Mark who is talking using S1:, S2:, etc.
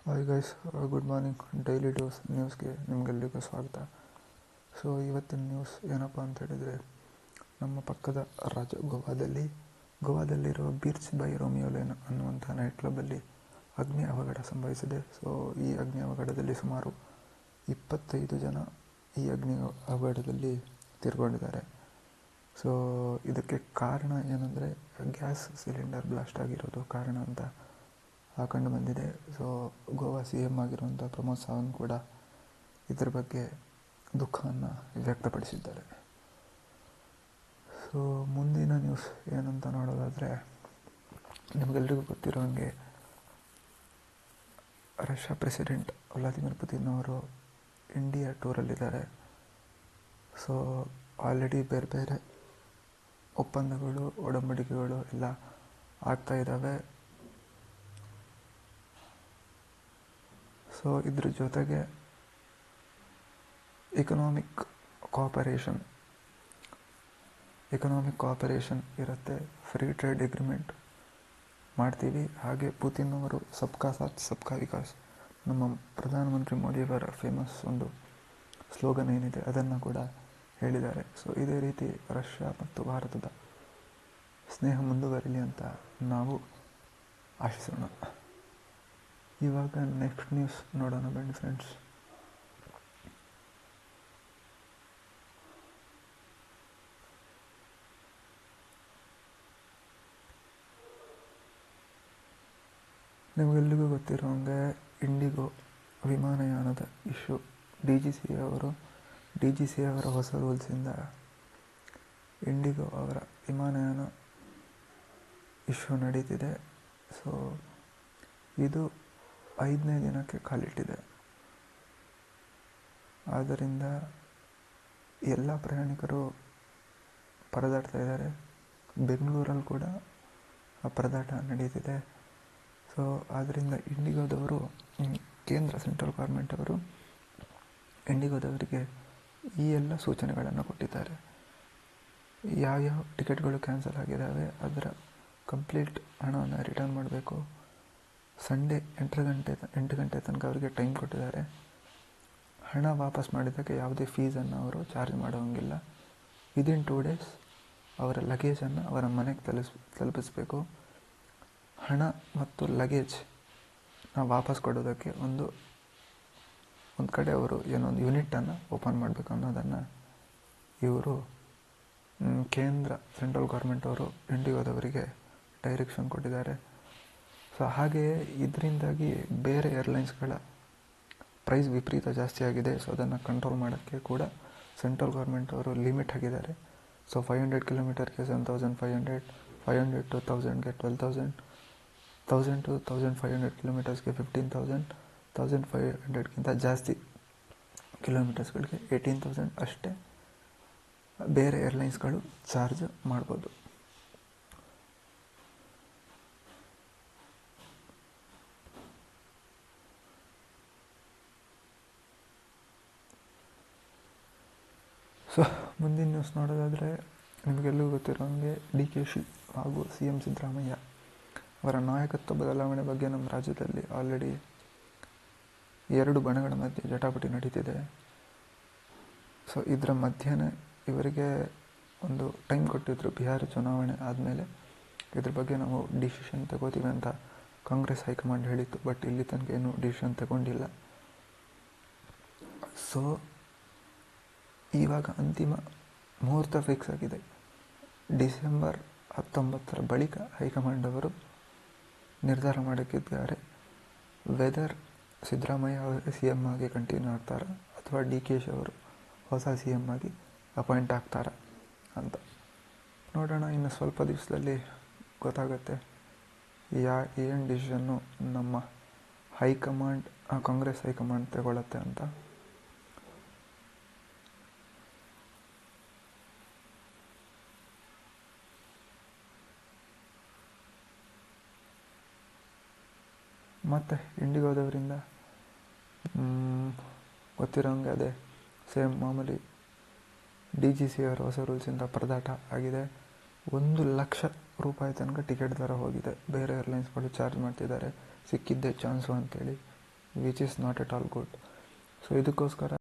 S1: Hi guys, good morning. Daily dose ನ್ಯೂಸ್ಗೆ ನಿಮಗೆಲ್ಲರಿಗೂ ಸ್ವಾಗತ. ಸೊ ಇವತ್ತಿನ ನ್ಯೂಸ್ ಏನಪ್ಪ ಅಂತ ಹೇಳಿದರೆ, ನಮ್ಮ ಪಕ್ಕದ ರಾಜ್ಯ ಗೋವಾದಲ್ಲಿರುವ ಬೀಚ್ ಬೈ ರೋಮಿಯೋಲೇನ್ ಅನ್ನುವಂಥ ನೈಟ್ ಕ್ಲಬ್ಬಲ್ಲಿ ಅಗ್ನಿ ಅವಘಡ ಸಂಭವಿಸಿದೆ. ಸೊ ಈ ಅಗ್ನಿ ಅವಘಡದಲ್ಲಿ ಸುಮಾರು 25 ಜನ ಈ ಅಗ್ನಿ ಅವಘಡದಲ್ಲಿ ತೀರ್ಕೊಂಡಿದ್ದಾರೆ. ಸೊ ಇದಕ್ಕೆ ಕಾರಣ ಏನಂದರೆ ಗ್ಯಾಸ್ ಸಿಲಿಂಡರ್ ಬ್ಲಾಸ್ಟ್ ಆಗಿರೋದು ಕಾರಣ ಅಂತ ಕಂಡು ಬಂದಿದೆ. ಸೊ ಗೋವಾ CM ಆಗಿರುವಂಥ ಪ್ರಮೋದ್ ಸಾವಂತ್ ಕೂಡ ಇದರ ಬಗ್ಗೆ ದುಃಖವನ್ನು ವ್ಯಕ್ತಪಡಿಸಿದ್ದಾರೆ. ಸೊ ಮುಂದಿನ ನ್ಯೂಸ್ ಏನಂತ ನೋಡೋದಾದರೆ, ನಿಮಗೆಲ್ಲರಿಗೂ ಗೊತ್ತಿರೋ ಹಾಗೆ ರಷ್ಯಾ ಪ್ರೆಸಿಡೆಂಟ್ ವ್ಲಾದಿಮಿರ್ ಪುತಿನ್ ಅವರು ಇಂಡಿಯಾ ಟೂರಲ್ಲಿದ್ದಾರೆ. ಸೊ ಆಲ್ರೆಡಿ ಬೇರೆ ಬೇರೆ ಒಪ್ಪಂದಗಳು, ಒಡಂಬಡಿಕೆಗಳು ಎಲ್ಲ ಆಗ್ತಾ ಇದ್ದಾವೆ. ಸೊ ಇದ್ರ ಜೊತೆಗೆ ಎಕನಾಮಿಕ್ ಕೋಆಪರೇಷನ್ ಇರುತ್ತೆ, ಫ್ರೀ ಟ್ರೇಡ್ ಅಗ್ರಿಮೆಂಟ್ ಮಾಡ್ತೀವಿ. ಹಾಗೆ ಪುತಿನ್ ಅವರು ಸಬ್ಕಾ ಸಾಥ್ ಸಬ್ಕಾ ವಿಕಾಸ್, ನಮ್ಮ ಪ್ರಧಾನಮಂತ್ರಿ ಮೋದಿಯವರ ಫೇಮಸ್ ಒಂದು ಸ್ಲೋಗನ್ ಏನಿದೆ ಅದನ್ನು ಕೂಡ ಹೇಳಿದ್ದಾರೆ. ಸೊ ಇದೇ ರೀತಿ ರಷ್ಯಾ ಮತ್ತು ಭಾರತದ ಸ್ನೇಹ ಮುಂದುವರಿಲಿ ಅಂತ ನಾವು ಆಶಿಸೋಣ. ಇವಾಗ ನೆಕ್ಸ್ಟ್ ನ್ಯೂಸ್ ನೋಡೋಣ ಬನ್ನಿ ಫ್ರೆಂಡ್ಸ್. ನಿಮಗೆಲ್ಲರಿಗೂ ಗೊತ್ತಿರೋ ಹಾಗೆ ಇಂಡಿಗೋ ವಿಮಾನಯಾನದ ಇಶ್ಯೂ, ಡಿ ಜಿ ಸಿ ಅವರ ಹೊಸ ರೂಲ್ಸಿಂದ ಇಂಡಿಗೋ ಅವರ ವಿಮಾನಯಾನ ಇಶ್ಯೂ ನಡೀತಿದೆ. ಸೊ ಇದು 5ನೇ ದಿನಕ್ಕೆ ಕಾಲಿಟ್ಟಿದೆ. ಆದ್ದರಿಂದ ಎಲ್ಲ ಪ್ರಯಾಣಿಕರು ಪರದಾಡ್ತಾ ಇದ್ದಾರೆ. ಬೆಂಗಳೂರಲ್ಲಿ ಕೂಡ ಪರದಾಟ ನಡೀತಿದೆ. ಸೊ ಆದ್ದರಿಂದ ಇಂಡಿಗೋದವರು, ಕೇಂದ್ರ ಸೆಂಟ್ರಲ್ ಗೌರ್ಮೆಂಟ್ ಅವರು ಇಂಡಿಗೋದವರಿಗೆ ಈ ಎಲ್ಲ ಸೂಚನೆಗಳನ್ನು ಕೊಟ್ಟಿದ್ದಾರೆ. ಯಾವ್ಯಾವ ಟಿಕೆಟ್ಗಳು ಕ್ಯಾನ್ಸಲ್ ಆಗಿದ್ದಾವೆ ಅದರ ಕಂಪ್ಲೀಟ್ ಹಣವನ್ನು ರಿಟರ್ನ್ ಮಾಡಬೇಕು. ಸಂಡೇ 8 ಗಂಟೆ ತನಕ ಅವರಿಗೆ ಟೈಮ್ ಕೊಟ್ಟಿದ್ದಾರೆ. ಹಣ ವಾಪಸ್ ಮಾಡಿದ್ದಕ್ಕೆ ಯಾವುದೇ ಫೀಸನ್ನು ಅವರು ಚಾರ್ಜ್ ಮಾಡೋಂಗಿಲ್ಲ. ವಿದಿನ್ 2 ಡೇಸ್ ಅವರ ಲಗೇಜನ್ನು ಅವರ ಮನೆಗೆ ತಲುಪಿಸಬೇಕು. ಹಣ ಮತ್ತು ಲಗೇಜ್ ವಾಪಸ್ ಕೊಡೋದಕ್ಕೆ ಒಂದು ಕಡೆ ಅವರು ಏನೊಂದು ಯೂನಿಟನ್ನು ಓಪನ್ ಮಾಡಬೇಕು ಅನ್ನೋದನ್ನು ಇವರು ಕೇಂದ್ರ ಸೆಂಟ್ರಲ್ ಗೌರ್ಮೆಂಟ್ ಅವರು ಇಂಡಿಗೋದವರಿಗೆ ಡೈರೆಕ್ಷನ್ ಕೊಟ್ಟಿದ್ದಾರೆ. ಸೊ ಹಾಗೆಯೇ ಇದರಿಂದಾಗಿ ಬೇರೆ ಏರ್ಲೈನ್ಸ್ಗಳ ಪ್ರೈಸ್ ವಿಪರೀತ ಜಾಸ್ತಿ ಆಗಿದೆ. ಸೊ ಅದನ್ನು ಕಂಟ್ರೋಲ್ ಮಾಡೋಕ್ಕೆ ಕೂಡ ಸೆಂಟ್ರಲ್ ಗೌರ್ಮೆಂಟ್ ಅವರು ಲಿಮಿಟ್ ಹಾಕಿದ್ದಾರೆ. ಸೊ 500 ಕಿಲೋಮೀಟರ್ಗೆ 7,500, 500 to 1000ಗೆ 12,000, 1000 to 1500 ಕಿಲೋಮೀಟರ್ಸ್ಗೆ 15,000, 1500ಗಿಂತ ಜಾಸ್ತಿ ಕಿಲೋಮೀಟರ್ಸ್ಗಳಿಗೆ 18,000 ಅಷ್ಟೇ ಬೇರೆ ಏರ್ಲೈನ್ಸ್ಗಳು ಚಾರ್ಜ್ ಮಾಡ್ಬೋದು. ಸೊ ಮುಂದಿನ ನ್ಯೂಸ್ ನೋಡೋದಾದರೆ, ನಿಮಗೆಲ್ಲೂ ಗೊತ್ತಿರೋ ಹಾಗೆ DK ಹಾಗೂ CM ಸಿದ್ದರಾಮಯ್ಯ ಅವರ ನಾಯಕತ್ವ ಬದಲಾವಣೆ ಬಗ್ಗೆ ನಮ್ಮ ರಾಜ್ಯದಲ್ಲಿ ಆಲ್ರೆಡಿ 2 ಬಣಗಳ ಮಧ್ಯೆ ಜಟಾಪಟಿ ನಡೀತಿದೆ. ಸೊ ಇದರ ಮಧ್ಯೆ ಇವರಿಗೆ ಒಂದು ಟೈಮ್ ಕೊಟ್ಟಿದ್ರು, ಬಿಹಾರ ಚುನಾವಣೆ ಆದಮೇಲೆ ಇದ್ರ ಬಗ್ಗೆ ನಾವು ಡಿಸಿಷನ್ ತಗೋತೀವಿ ಅಂತ ಕಾಂಗ್ರೆಸ್ ಹೈಕಮಾಂಡ್ ಹೇಳಿತ್ತು. ಬಟ್ ಇಲ್ಲಿ ತನಕ ಏನೂ ಡಿಸಿಷನ್ ತಗೊಂಡಿಲ್ಲ. ಸೊ ಇವಾಗ ಅಂತಿಮ ಮುಹೂರ್ತ ಫಿಕ್ಸ್ ಆಗಿದೆ. ಡಿಸೆಂಬರ್ 19 ಬಳಿಕ ಹೈಕಮಾಂಡ್ ಅವರು ನಿರ್ಧಾರ ಮಾಡೋಕ್ಕಿದ್ದಾರೆ. ವೆದರ್ ಸಿದ್ದರಾಮಯ್ಯ ಅವರು CM ಆಗಿ ಕಂಟಿನ್ಯೂ ಆಗ್ತಾರಾ ಅಥವಾ DK ಅವರು ಹೊಸ CM ಆಗಿ ಅಪಾಯಿಂಟ್ ಆಗ್ತಾರಾ ಅಂತ ನೋಡೋಣ. ಇನ್ನು ಸ್ವಲ್ಪ ದಿವಸದಲ್ಲಿ ಗೊತ್ತಾಗುತ್ತೆ ಏನು ಡಿಸಿಷನ್ನು ನಮ್ಮ ಹೈಕಮಾಂಡ್, ಕಾಂಗ್ರೆಸ್ ಹೈಕಮಾಂಡ್ ತಗೊಳ್ಳತ್ತೆ ಅಂತ. ಮತ್ತು ಇಂಡಿಗೋದವರಿಂದ ಗೊತ್ತಿರೋಂಗೆ ಅದೇ ಸೇಮ್ ಮಾಮೂಲಿ DGC ಅವರ ಹೊಸ ರೂಲ್ಸಿಂದ ಪರದಾಟ ಆಗಿದೆ. 1,00,000 ರೂಪಾಯಿ ತನಕ ಟಿಕೆಟ್ ದರ ಹೋಗಿದೆ. ಬೇರೆ ಏರ್ಲೈನ್ಸ್ಗಳು ಚಾರ್ಜ್ ಮಾಡ್ತಿದ್ದಾರೆ, ಸಿಕ್ಕಿದ್ದೇ ಚಾನ್ಸು ಅಂತೇಳಿ. Which is not at all good. So ಇದಕ್ಕೋಸ್ಕರ